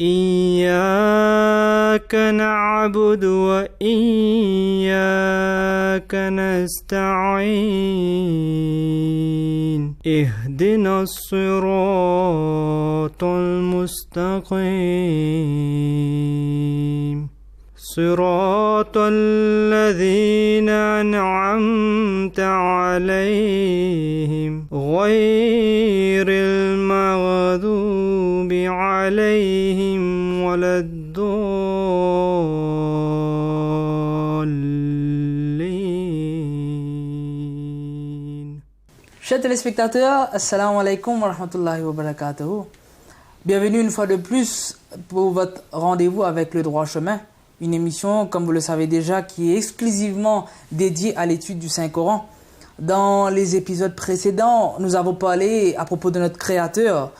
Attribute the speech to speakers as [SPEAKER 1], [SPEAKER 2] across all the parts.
[SPEAKER 1] إياك نعبد وإياك نستعين اهدنا الصراط المستقيم صراط الذين أنعمت عليهم غير المغضوب عليهم ولا الضالين.
[SPEAKER 2] Chers téléspectateurs, assalamu alaikum wa rahmatullahi wa barakatuh. Bienvenue une fois de plus pour votre rendez-vous avec le droit chemin. Une émission, comme vous le savez déjà, qui est exclusivement dédiée à l'étude du Saint-Coran. Dans les épisodes précédents, nous avons parlé à propos de notre Créateur,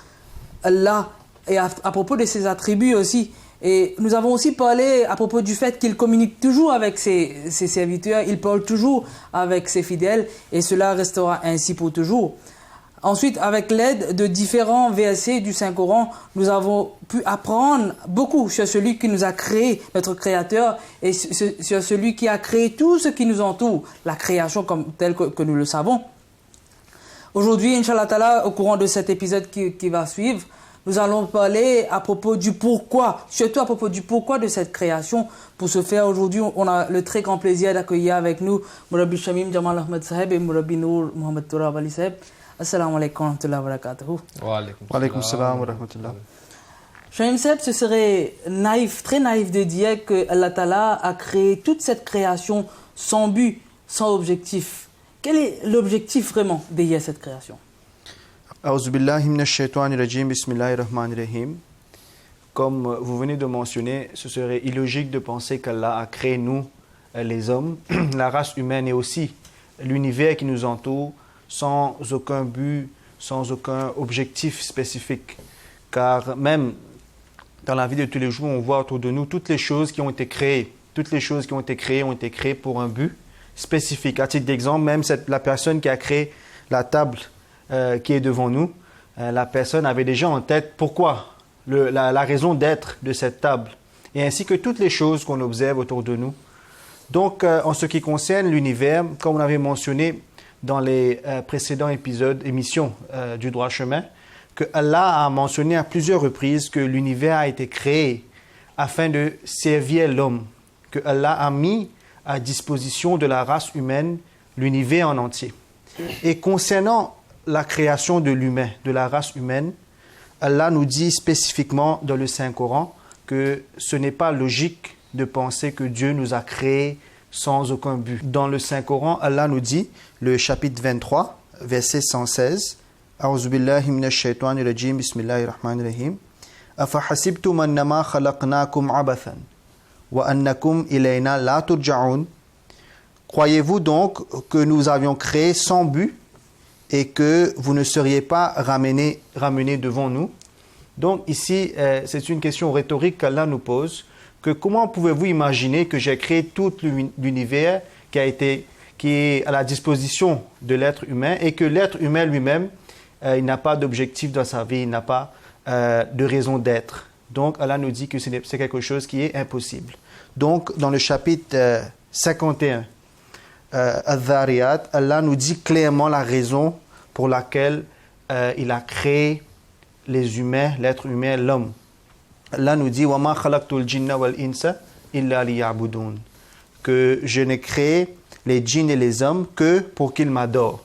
[SPEAKER 2] Allah, et à propos de ses attributs aussi. Et nous avons aussi parlé à propos du fait qu'il communique toujours avec ses serviteurs, il parle toujours avec ses fidèles, et cela restera ainsi pour toujours. Ensuite, avec l'aide de différents versets du Saint-Coran, nous avons pu apprendre beaucoup sur celui qui nous a créé, notre Créateur, et sur celui qui a créé tout ce qui nous entoure, la création comme telle que nous le savons. Aujourd'hui, Inch'Allah Ta'ala, au courant de cet épisode qui va suivre, nous allons parler à propos du pourquoi, surtout à propos du pourquoi de cette création. Pour ce faire, aujourd'hui, on a le très grand plaisir d'accueillir avec nous Mourabi Shamim Jamal Ahmed Saheb et Mourabi Nour Mohamed Tourab Ali Saheb. Assalamu alaikum wa rahmatullahi wa barakatuh.
[SPEAKER 3] Wa alaikum salam wa rahmatullah.
[SPEAKER 2] Shamim Saheb, ce serait naïf, très naïf de dire que Allah Ta'ala a créé toute cette création sans but, sans objectif. Quel est l'objectif vraiment derrière cette création?
[SPEAKER 3] A'udzubillahi minash shaitanir rajim, bismillahir rahmanir rahim. Comme vous venez de mentionner, ce serait illogique de penser qu'Allah a créé nous, les hommes, la race humaine et aussi l'univers qui nous entoure sans aucun but, sans aucun objectif spécifique. Car même dans la vie de tous les jours, on voit autour de nous toutes les choses qui ont été créées. Toutes les choses qui ont été créées pour un but spécifique. À titre d'exemple, même la personne qui a créé la table qui est devant nous, la personne avait déjà en tête pourquoi, la raison d'être de cette table, et ainsi que toutes les choses qu'on observe autour de nous. Donc, en ce qui concerne l'univers, comme on avait mentionné dans les précédents émissions du droit chemin, que Allah a mentionné à plusieurs reprises que l'univers a été créé afin de servir l'homme, que Allah a mis à disposition de la race humaine l'univers en entier. Et concernant la création de l'humain, de la race humaine, Allah nous dit spécifiquement dans le Saint-Coran que ce n'est pas logique de penser que Dieu nous a créés sans aucun but. Dans le Saint-Coran, Allah nous dit, le chapitre 23, verset 116, A'udhu billahi minash shaitanir rajim, bismillahir rahmanir rahim, Afa hasibtum annama khalaqnakum abathan, wa annakum ilayna la turja'un. Croyez-vous donc que nous avions créé sans but et que vous ne seriez pas ramenés devant nous? Donc ici, c'est une question rhétorique qu'Allah nous pose, que comment pouvez-vous imaginer que j'ai créé tout l'univers qui est à la disposition de l'être humain et que l'être humain lui-même, il n'a pas d'objectif dans sa vie, il n'a pas de raison d'être. Donc Allah nous dit que c'est quelque chose qui est impossible. Donc dans le chapitre 51, Al-Dhariyat, Allah nous dit clairement la raison pour laquelle il a créé les humains, l'être humain, l'homme. Allah nous dit وَمَا خَلَقْتُ الْجِنَّ وَالْإِنسَ إِلَّا لِيَعْبُدُونَ, que je n'ai créé les djinns et les hommes que pour qu'ils m'adorent.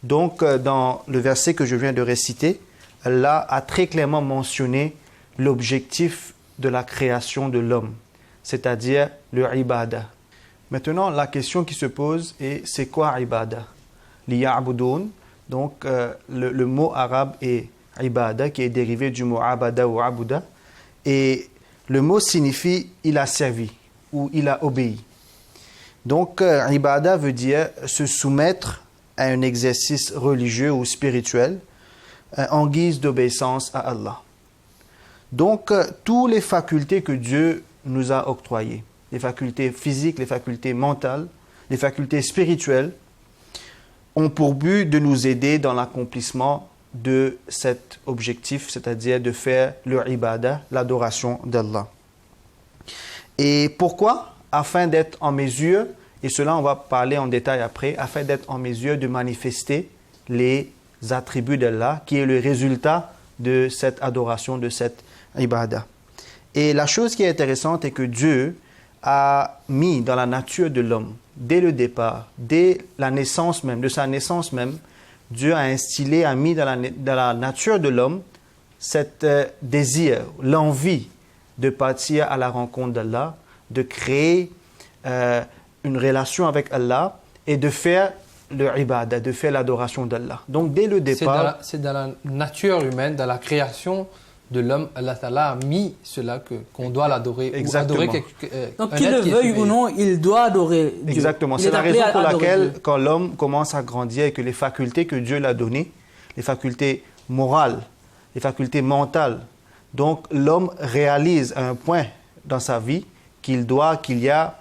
[SPEAKER 3] Donc dans le verset que je viens de réciter, Allah a très clairement mentionné l'objectif de la création de l'homme, c'est-à-dire le ibadah. Maintenant, la question qui se pose est, c'est quoi ibadah? Liya'budun, donc le mot arabe est ibadah, qui est dérivé du mot abada ou abuda, et le mot signifie il a servi ou il a obéi. Donc ibadah veut dire se soumettre à un exercice religieux ou spirituel en guise d'obéissance à Allah. Donc toutes les facultés que Dieu nous a octroyées, les facultés physiques, les facultés mentales, les facultés spirituelles, ont pour but de nous aider dans l'accomplissement de cet objectif, c'est-à-dire de faire le ibadah, l'adoration d'Allah. Et pourquoi? Afin d'être en mesure, et cela on va parler en détail après, afin d'être en mesure de manifester les attributs d'Allah, qui est le résultat de cette adoration, de cette ibadah. Et la chose qui est intéressante est que Dieu a mis dans la nature de l'homme, dès le départ, dès la naissance même, de sa naissance même, Dieu a instillé, a mis dans la nature de l'homme cet désir, l'envie de partir à la rencontre d'Allah, de créer une relation avec Allah et de faire le ibadah, de faire l'adoration d'Allah. Donc dès le départ...
[SPEAKER 4] C'est dans la nature humaine, dans la création de l'homme, Allah Ta'ala a mis cela qu'on doit l'adorer.
[SPEAKER 3] Exactement.
[SPEAKER 4] Ou adorer
[SPEAKER 2] Donc qu'il le veuille ou non, il doit adorer Dieu.
[SPEAKER 3] Exactement. C'est la raison pour laquelle quand l'homme commence à grandir et que les facultés que Dieu l'a données, les facultés morales, les facultés mentales, donc l'homme réalise à un point dans sa vie qu'il y a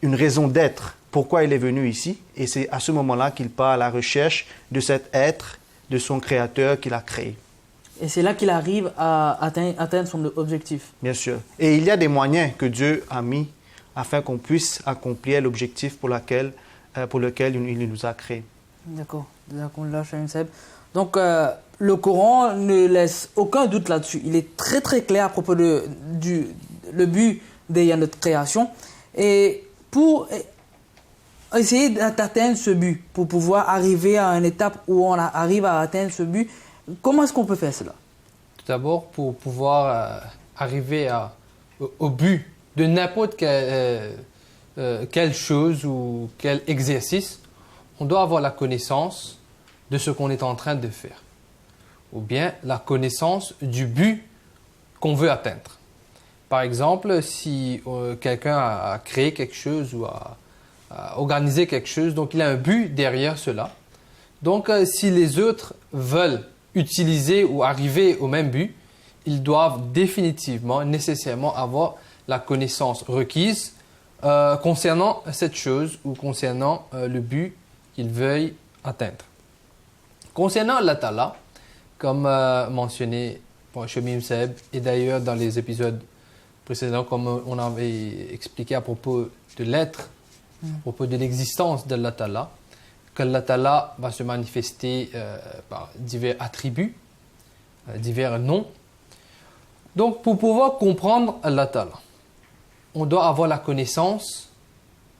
[SPEAKER 3] une raison d'être. Pourquoi il est venu ici? Et c'est à ce moment-là qu'il part à la recherche de cet être, de son créateur qu'il a créé.
[SPEAKER 2] Et c'est là qu'il arrive à atteindre son objectif.
[SPEAKER 3] Bien sûr. Et il y a des moyens que Dieu a mis afin qu'on puisse accomplir l'objectif pour lequel il nous a créés.
[SPEAKER 2] D'accord. Donc, le Coran ne laisse aucun doute là-dessus. Il est très très clair à propos du but de notre création. Et pour essayer d'atteindre ce but, pour pouvoir arriver à une étape où on arrive à atteindre ce but, comment est-ce qu'on peut faire cela?
[SPEAKER 4] Tout d'abord, pour pouvoir arriver au but de n'importe quelle chose ou quel exercice, on doit avoir la connaissance de ce qu'on est en train de faire, ou bien la connaissance du but qu'on veut atteindre. Par exemple, si quelqu'un a créé quelque chose ou a organisé quelque chose, donc il a un but derrière cela. Donc, si les autres veulent utiliser ou arriver au même but, ils doivent définitivement, nécessairement avoir la connaissance requise concernant cette chose ou concernant le but qu'ils veuillent atteindre. Concernant Allah Ta'ala, comme mentionné par Shamim Seb, et d'ailleurs dans les épisodes précédents, comme on avait expliqué à propos de l'être, à propos de l'existence d'Allah Ta'ala, qu'Allah Ta'ala va se manifester par divers attributs, divers noms. Donc, pour pouvoir comprendre Allah Ta'ala, on doit avoir la connaissance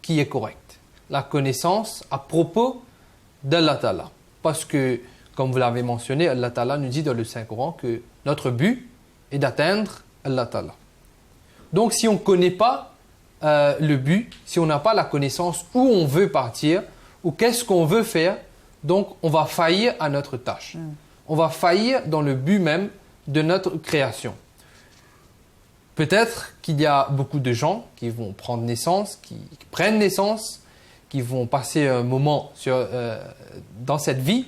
[SPEAKER 4] qui est correcte. La connaissance à propos d'Allah Ta'ala. Parce que, comme vous l'avez mentionné, Allah Ta'ala nous dit dans le Saint-Coran que notre but est d'atteindre Allah Ta'ala. Donc, si on ne connaît pas le but, si on n'a pas la connaissance où on veut partir, ou qu'est-ce qu'on veut faire, donc on va faillir à notre tâche. On va faillir dans le but même de notre création. Peut-être qu'il y a beaucoup de gens qui vont prendre naissance, qui prennent naissance, qui vont passer un moment dans cette vie,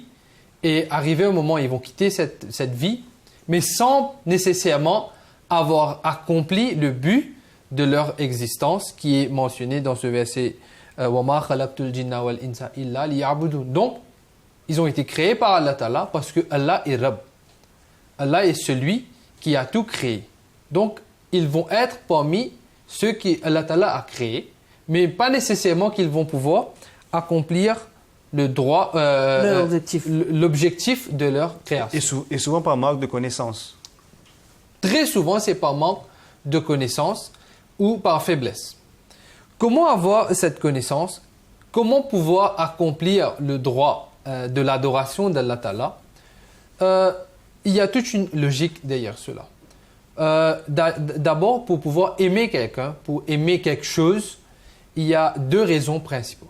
[SPEAKER 4] et arriver au moment où ils vont quitter cette vie, mais sans nécessairement avoir accompli le but de leur existence qui est mentionné dans ce verset وَمَا خَلَقْتُ الْجِنَّ وَالْإِنسَ إِلَّا لِيَعْبُدُونَ. Donc, ils ont été créés par Allah Ta'ala parce que Allah est Rabb. Allah est celui qui a tout créé. Donc, ils vont être parmi ceux qui Allah Ta'ala a créés, mais pas nécessairement qu'ils vont pouvoir accomplir l'objectif de leur création.
[SPEAKER 3] Et souvent par manque de connaissance.
[SPEAKER 4] Très souvent, c'est par manque de connaissance ou par faiblesse. Comment avoir cette connaissance? Comment pouvoir accomplir le droit de l'adoration d'Allah Ta'ala? Il y a toute une logique derrière cela. D'abord, pour pouvoir aimer quelqu'un, pour aimer quelque chose, il y a deux raisons principales.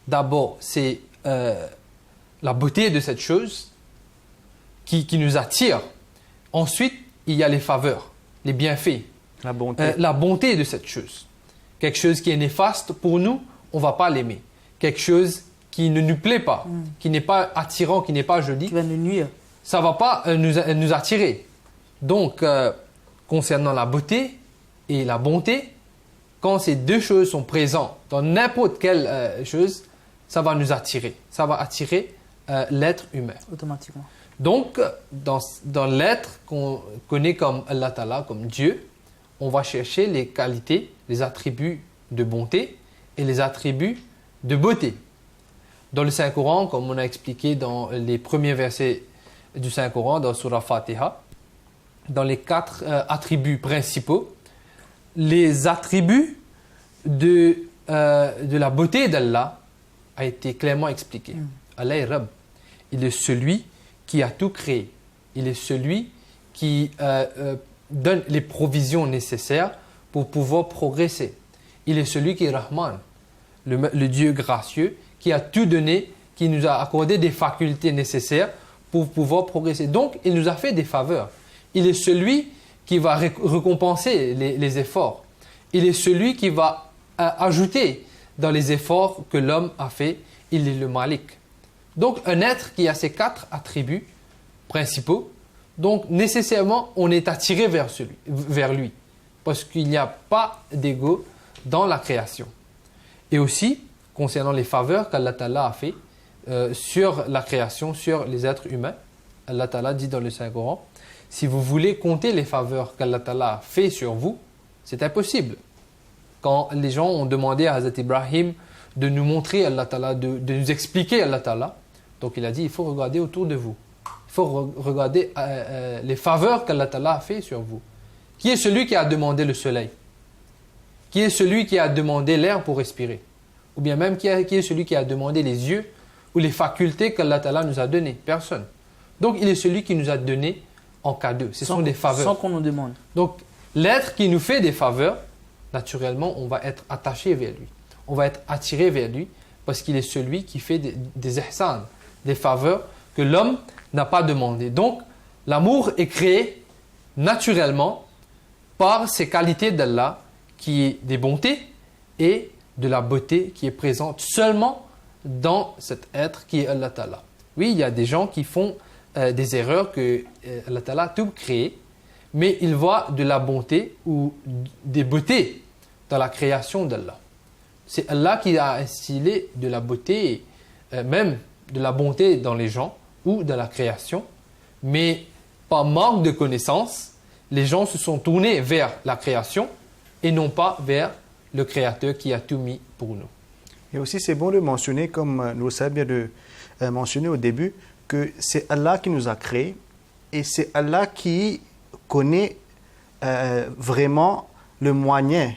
[SPEAKER 4] D'abord, c'est la beauté de cette chose qui nous attire. Ensuite, il y a les faveurs, les bienfaits, la bonté de cette chose. Quelque chose qui est néfaste pour nous, on ne va pas l'aimer. Quelque chose qui ne nous plaît pas, qui n'est pas attirant, qui n'est pas joli,
[SPEAKER 2] qui va nous nuire.
[SPEAKER 4] Ça ne va pas nous attirer. Donc, concernant la beauté et la bonté, quand ces deux choses sont présentes dans n'importe quelle chose, ça va nous attirer. Ça va attirer l'être humain.
[SPEAKER 2] Automatiquement.
[SPEAKER 4] Donc, dans l'être qu'on connaît comme Allah Ta'ala, comme Dieu, on va chercher les qualités, les attributs de bonté et les attributs de beauté. Dans le Saint-Coran, comme on a expliqué dans les premiers versets du Saint-Coran, dans Surah Fatiha, dans les 4 attributs principaux, les attributs de la beauté d'Allah a été clairement expliqué. Allah est Rabb. Il est celui qui a tout créé. Il est celui qui donne les provisions nécessaires pour pouvoir progresser. Il est celui qui est Rahman, le Dieu gracieux, qui a tout donné, qui nous a accordé des facultés nécessaires pour pouvoir progresser. Donc, il nous a fait des faveurs. Il est celui qui va récompenser les efforts. Il est celui qui va ajouter dans les efforts que l'homme a fait. Il est le Malik. Donc, un être qui a ces 4 attributs principaux, donc nécessairement, on est attiré vers lui. Parce qu'il n'y a pas d'ego dans la création. Et aussi, concernant les faveurs qu'Allah Ta'ala a fait sur la création, sur les êtres humains, Allah Ta'ala dit dans le Saint-Coran, si vous voulez compter les faveurs qu'Allah Ta'ala a fait sur vous, c'est impossible. Quand les gens ont demandé à Hazrat Ibrahim de nous montrer Allah Ta'ala, de nous expliquer Allah Ta'ala, donc il a dit, il faut regarder autour de vous. Il faut regarder les faveurs qu'Allah Ta'ala a fait sur vous. Qui est celui qui a demandé le soleil? Qui est celui qui a demandé l'air pour respirer? Ou bien même qui est celui qui a demandé les yeux ou les facultés qu'Allah Ta'ala nous a données? Personne. Donc il est celui qui nous a donné en cadeau. Ce sont des faveurs.
[SPEAKER 2] Sans qu'on nous demande.
[SPEAKER 4] Donc l'être qui nous fait des faveurs, naturellement, on va être attaché vers lui. On va être attiré vers lui parce qu'il est celui qui fait des ihsan, des faveurs que l'homme n'a pas demandé. Donc l'amour est créé naturellement par ces qualités d'Allah qui est des bontés et de la beauté qui est présente seulement dans cet être qui est Allah Ta'ala. Oui, il y a des gens qui font des erreurs que Allah Ta'ala a tout créé, mais ils voient de la bonté ou des beautés dans la création d'Allah. C'est Allah qui a instillé de la beauté, même de la bonté dans les gens ou dans la création, mais par manque de connaissances, les gens se sont tournés vers la création et non pas vers le Créateur qui a tout mis pour nous.
[SPEAKER 3] Et aussi, c'est bon de mentionner, comme nous savons bien de mentionner au début, que c'est Allah qui nous a créés et c'est Allah qui connaît vraiment le moyen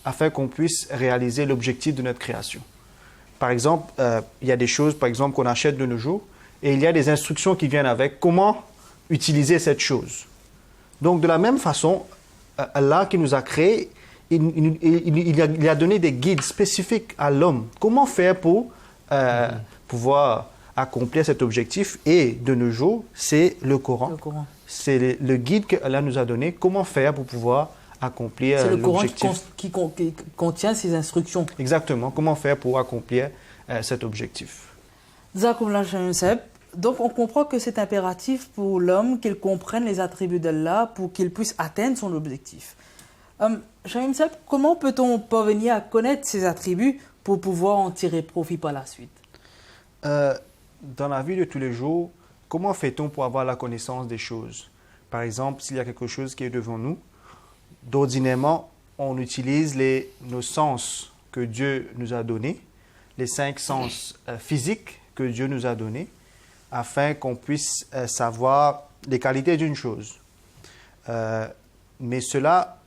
[SPEAKER 3] afin qu'on puisse réaliser l'objectif de notre création. Par exemple, il y a des choses, par exemple, qu'on achète de nos jours et il y a des instructions qui viennent avec comment utiliser cette chose. Donc, de la même façon, Allah qui nous a créés, il a donné des guides spécifiques à l'homme. Comment faire pour pouvoir accomplir cet objectif? Et de nos jours, c'est le Coran. C'est le guide qu'Allah nous a donné. Comment faire pour pouvoir accomplir l'objectif?
[SPEAKER 2] C'est le Coran qui contient ces instructions.
[SPEAKER 3] Exactement. Comment faire pour accomplir cet objectif?
[SPEAKER 2] Jazakumullah Cheikh Youssef. Donc on comprend que c'est impératif pour l'homme qu'il comprenne les attributs d'Allah pour qu'il puisse atteindre son objectif. Cheikh Youssef, comment peut-on parvenir à connaître ces attributs pour pouvoir en tirer profit par la suite?
[SPEAKER 3] Dans la vie de tous les jours, comment fait-on pour avoir la connaissance des choses? Par exemple, s'il y a quelque chose qui est devant nous, d'ordinairement, on utilise nos sens que Dieu nous a donnés, les 5 sens physiques que Dieu nous a donnés, afin qu'on puisse savoir les qualités d'une chose. Mais cela,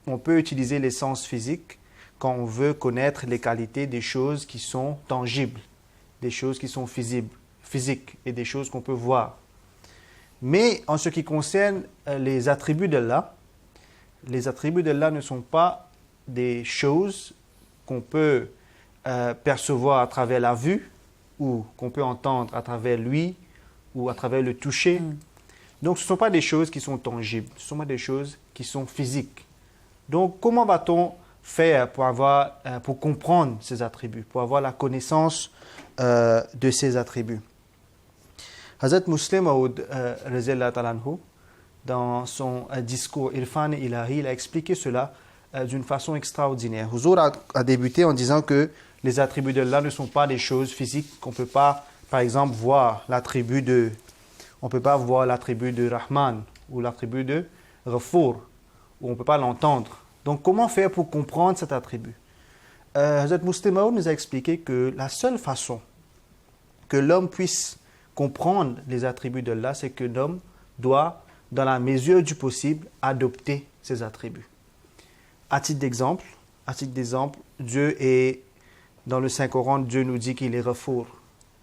[SPEAKER 3] on peut utiliser les sens physiques quand on veut connaître les qualités des choses qui sont tangibles, des choses qui sont physiques et des choses qu'on peut voir. Mais en ce qui concerne les attributs d'Allah, les attributs d'Allah ne sont pas des choses qu'on peut percevoir à travers la vue ou qu'on peut entendre à travers lui ou à travers le toucher. Donc ce ne sont pas des choses qui sont tangibles, ce sont pas des choses qui sont physiques. Donc comment va-t-on faire pour comprendre ces attributs, pour avoir la connaissance de ces attributs? Hazrat Muslim Maud dans son discours Irfan Ilahi, il a expliqué cela d'une façon extraordinaire. Huzur a débuté en disant que les attributs d'Allah ne sont pas des choses physiques qu'on ne peut pas, par exemple, voir l'attribut on ne peut pas voir l'attribut de Rahman ou l'attribut de Ghafour, ou on ne peut pas l'entendre. Donc, comment faire pour comprendre cet attribut? Hazrat Muslim Maud nous a expliqué que la seule façon que l'homme puisse comprendre les attributs d'Allah, c'est que l'homme doit, dans la mesure du possible, adopter ces attributs. À titre d'exemple, Dieu est, dans le Saint-Coran, Dieu nous dit qu'il est Ghafour,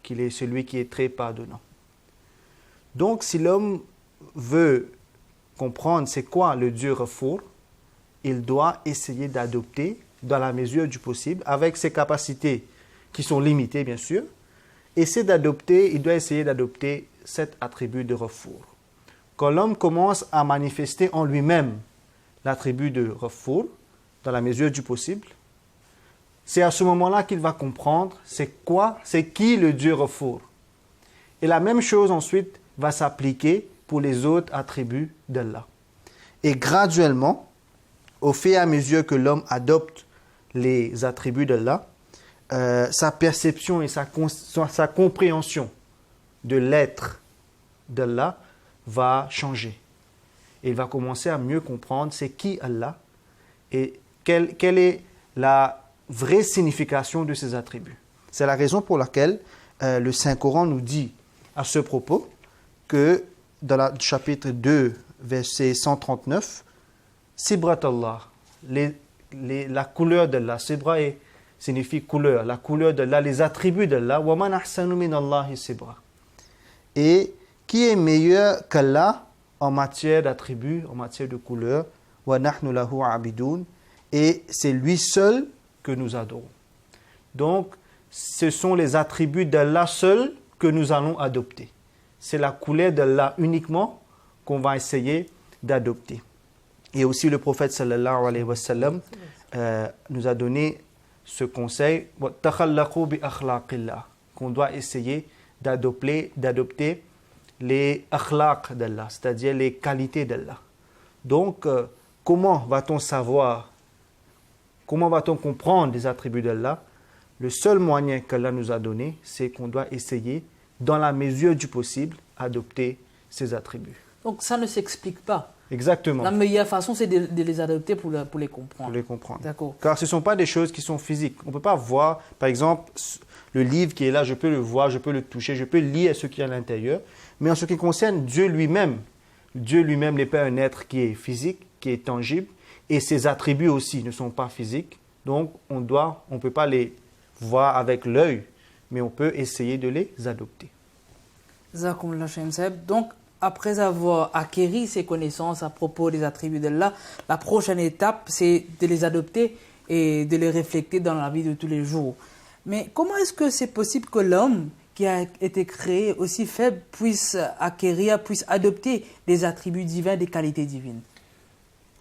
[SPEAKER 3] qu'il est celui qui est très pardonnant. Donc, si l'homme veut comprendre c'est quoi le Dieu Ghafour, il doit essayer d'adopter, dans la mesure du possible, avec ses capacités qui sont limitées, bien sûr, il doit essayer d'adopter cet attribut de Ghafour. Quand l'homme commence à manifester en lui-même l'attribut de Ghafour, dans la mesure du possible, c'est à ce moment-là qu'il va comprendre c'est qui le Dieu Ghafour. Et la même chose ensuite va s'appliquer pour les autres attributs d'Allah. Et graduellement, au fur et à mesure que l'homme adopte les attributs d'Allah, sa perception et sa compréhension de l'être d'Allah va changer. Et il va commencer à mieux comprendre c'est qui Allah et quelle est la vraie signification de ces attributs. C'est la raison pour laquelle le Saint-Coran nous dit à ce propos que dans le chapitre 2, verset 139, Sibrat Allah, la couleur d'Allah, Sibra signifie couleur, la couleur d'Allah, les attributs d'Allah, wa man ahsanu min Allahi sibra. Et qui est meilleur qu'Allah en matière d'attributs, en matière de couleur, wa nahnu lahu abidun, et c'est lui seul que nous adorons. Donc, ce sont les attributs d'Allah seul que nous allons adopter. C'est la couleur d'Allah uniquement qu'on va essayer d'adopter. Et aussi le prophète sallallahu alayhi wa sallam nous a donné ce conseil qu'on doit essayer d'adopter les akhlaq d'Allah, c'est-à-dire les qualités d'Allah. Donc, comment va-t-on savoir, comment va-t-on comprendre les attributs d'Allah? Le seul moyen qu'Allah nous a donné, c'est qu'on doit essayer, dans la mesure du possible, adopter ces attributs.
[SPEAKER 2] Donc ça ne s'explique pas.
[SPEAKER 3] Exactement.
[SPEAKER 2] La meilleure façon, c'est de les adopter pour les comprendre.
[SPEAKER 3] Pour les comprendre.
[SPEAKER 2] D'accord.
[SPEAKER 3] Car ce ne sont pas des choses qui sont physiques. On ne peut pas voir, par exemple, le livre qui est là, je peux le voir, je peux le toucher, je peux lire ce qui est à l'intérieur. Mais en ce qui concerne Dieu lui-même n'est pas un être qui est physique, qui est tangible, et ses attributs aussi ne sont pas physiques. Donc, on ne peut pas les voir avec l'œil, mais on peut essayer de les adopter.
[SPEAKER 2] Jazakumullah Cheikh Seb. Donc, après avoir acquis ces connaissances à propos des attributs d'Allah, la prochaine étape, c'est de les adopter et de les refléter dans la vie de tous les jours. Mais comment est-ce que c'est possible que l'homme qui a été créé aussi faible puisse adopter des attributs divins, des qualités divines?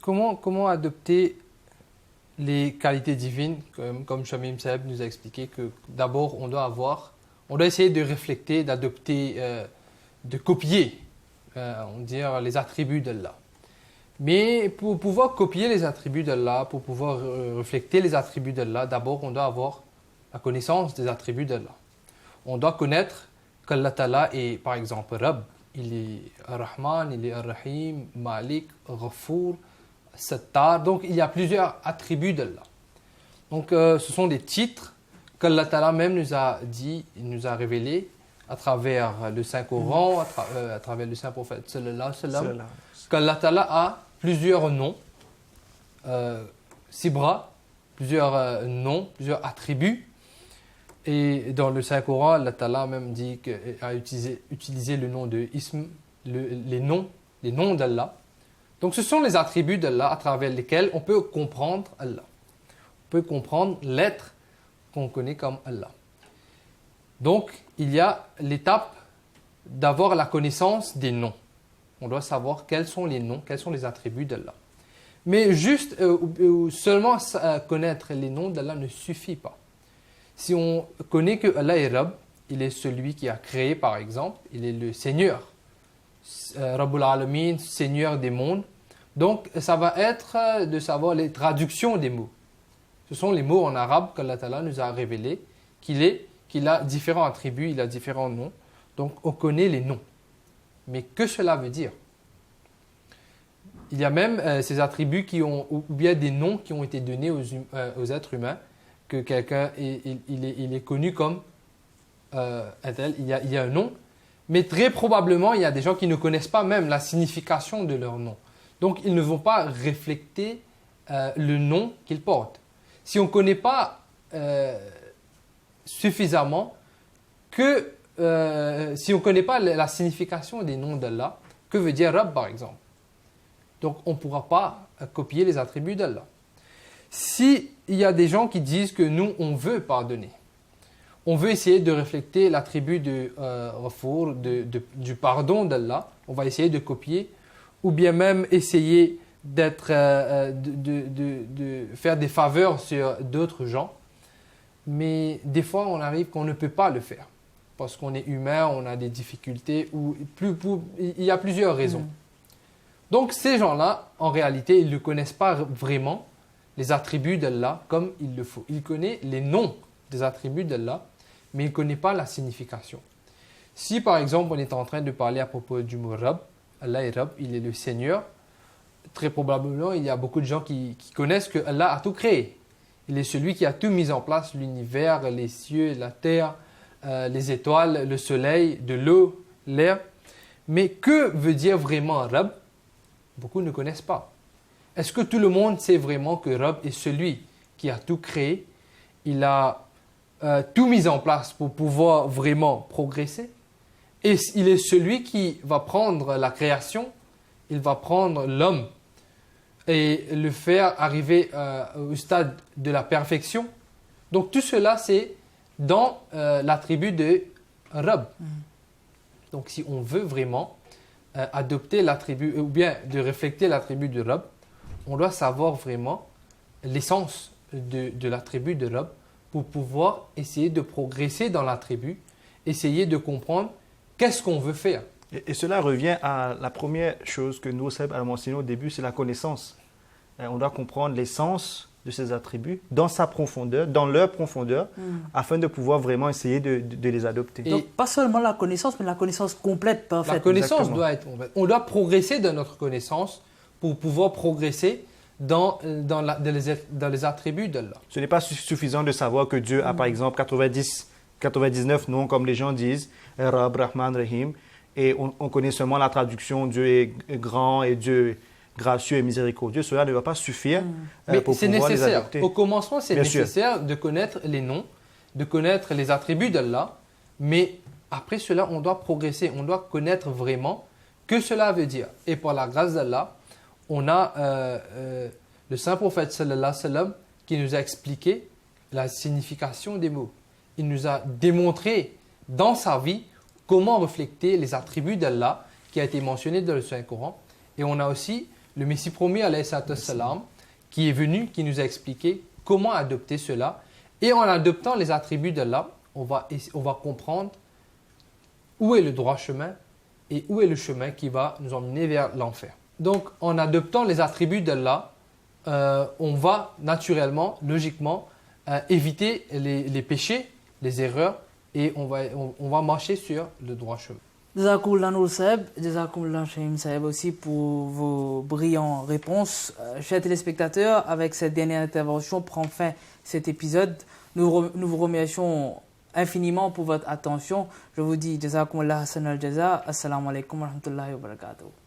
[SPEAKER 4] Comment adopter les qualités divines, comme Shamim Saheb nous a expliqué que d'abord on doit essayer de refléter, d'adopter, de copier les attributs d'Allah. Mais pour pouvoir copier les attributs d'Allah, pour pouvoir refléter les attributs d'Allah, d'abord on doit avoir la connaissance des attributs d'Allah. On doit connaître qu'Allah Ta'ala est par exemple Rabb, il est Ar-Rahman, il est Ar-Rahim, Malik, Ghafour, Sattar. Donc il y a plusieurs attributs d'Allah. Donc ce sont des titres qu'Allah Ta'ala même nous a dit, il nous a révélés à travers le Saint-Coran, à travers le Saint-Prophète sallallahu alayhi wa sallam, qu'Allah Ta'ala a plusieurs noms, Sibra, plusieurs noms, plusieurs attributs. Et dans le Saint-Coran, Allah Ta'ala même dit a utilisé le nom de Ism, les noms d'Allah. Donc ce sont les attributs d'Allah à travers lesquels on peut comprendre Allah. On peut comprendre l'être qu'on connaît comme Allah. Donc il y a l'étape d'avoir la connaissance des noms. On doit savoir quels sont les noms, quels sont les attributs d'Allah. Mais juste seulement connaître les noms d'Allah ne suffit pas. Si on connaît que Allah est Rabb, il est celui qui a créé par exemple, il est le Seigneur, Rabbul Alamin, Seigneur des mondes. Donc ça va être de savoir les traductions des mots. Ce sont les mots en arabe qu'Allah Ta'ala nous a révélés, qu'il a différents attributs, il a différents noms. Donc on connaît les noms. mais que cela veut dire. Il y a même ces attributs ou bien des noms qui ont été donnés aux êtres humains, que quelqu'un il est connu comme un tel, il y a un nom, mais très probablement il y a des gens qui ne connaissent pas même la signification de leur nom. Donc ils ne vont pas refléter le nom qu'ils portent. Si on ne connaît pas suffisamment si on ne connaît pas la signification des noms d'Allah, que veut dire Rabb par exemple? Donc on ne pourra pas copier les attributs d'Allah. S'il y a des gens qui disent que nous, on veut pardonner, on veut essayer de refléter l'attribut de Ghafour, du pardon d'Allah, on va essayer de copier, ou bien même essayer de faire des faveurs sur d'autres gens, mais des fois on arrive qu'on ne peut pas le faire, parce qu'on est humain, on a des difficultés, il y a plusieurs raisons. Donc ces gens-là, en réalité, ils ne connaissent pas vraiment les attributs d'Allah comme il le faut. Ils connaissent les noms des attributs d'Allah, mais ils ne connaissent pas la signification. Si par exemple on est en train de parler à propos du mot Rabb, Allah est Rabb, il est le Seigneur, très probablement il y a beaucoup de gens qui connaissent que Allah a tout créé. Il est celui qui a tout mis en place, l'univers, les cieux, la terre, les étoiles, le soleil, de l'eau, l'air. Mais que veut dire vraiment Rabb? Beaucoup ne connaissent pas. Est-ce que tout le monde sait vraiment que Rabb est celui qui a tout créé? Il a tout mis en place pour pouvoir vraiment progresser. Et il est celui qui va prendre la création, il va prendre l'homme et le faire arriver au stade de la perfection. Donc tout cela, c'est dans l'attribut de Rabb. Donc si on veut vraiment adopter l'attribut, ou bien de refléter l'attribut de Rabb, on doit savoir vraiment l'essence de l'attribut de Rabb pour pouvoir essayer de progresser dans l'attribut, essayer de comprendre qu'est-ce qu'on veut faire.
[SPEAKER 3] Et cela revient à la première chose que nous, Seb, a mentionné au début, c'est la connaissance. On doit comprendre l'essence de ces attributs dans sa profondeur, dans leur profondeur, afin de pouvoir vraiment essayer de les adopter.
[SPEAKER 2] Donc, pas seulement la connaissance, mais la connaissance complète, parfaite.
[SPEAKER 4] La connaissance doit être... On doit progresser dans notre connaissance pour pouvoir progresser dans les attributs d'Allah.
[SPEAKER 3] Ce n'est pas suffisant de savoir que Dieu a, par exemple, 99 noms, comme les gens disent, Rabb, Rahman, Rahim, et on connaît seulement la traduction, Dieu est grand et Dieu est gracieux et miséricordieux. Cela ne va pas suffire pour pouvoir les adopter.
[SPEAKER 4] Au commencement, c'est nécessaire de connaître les noms, de connaître les attributs d'Allah, mais après cela, on doit progresser, on doit connaître vraiment que cela veut dire. Et par la grâce d'Allah, on a le saint prophète sallallahu alayhi wa sallam qui nous a expliqué la signification des mots. Il nous a démontré dans sa vie comment refléter les attributs d'Allah qui a été mentionné dans le Saint-Coran. Et on a aussi le Messie promis alayhi salam qui est venu, qui nous a expliqué comment adopter cela. Et en adoptant les attributs d'Allah, on va comprendre où est le droit chemin et où est le chemin qui va nous emmener vers l'enfer. Donc, en adoptant les attributs d'Allah, on va naturellement, logiquement, éviter les péchés, les erreurs, et on va marcher sur le droit chemin.
[SPEAKER 2] Jazakumullah Nour Seb, Jazakumullah Shahim Seb aussi pour vos brillantes réponses. Chers téléspectateurs, avec cette dernière intervention prend fin cet épisode. Nous vous remercions infiniment pour votre attention. Je vous dis Jazakumullah Hasan al-Jaza. Assalamu alaikum wa rahmatullahi wa barakatuh.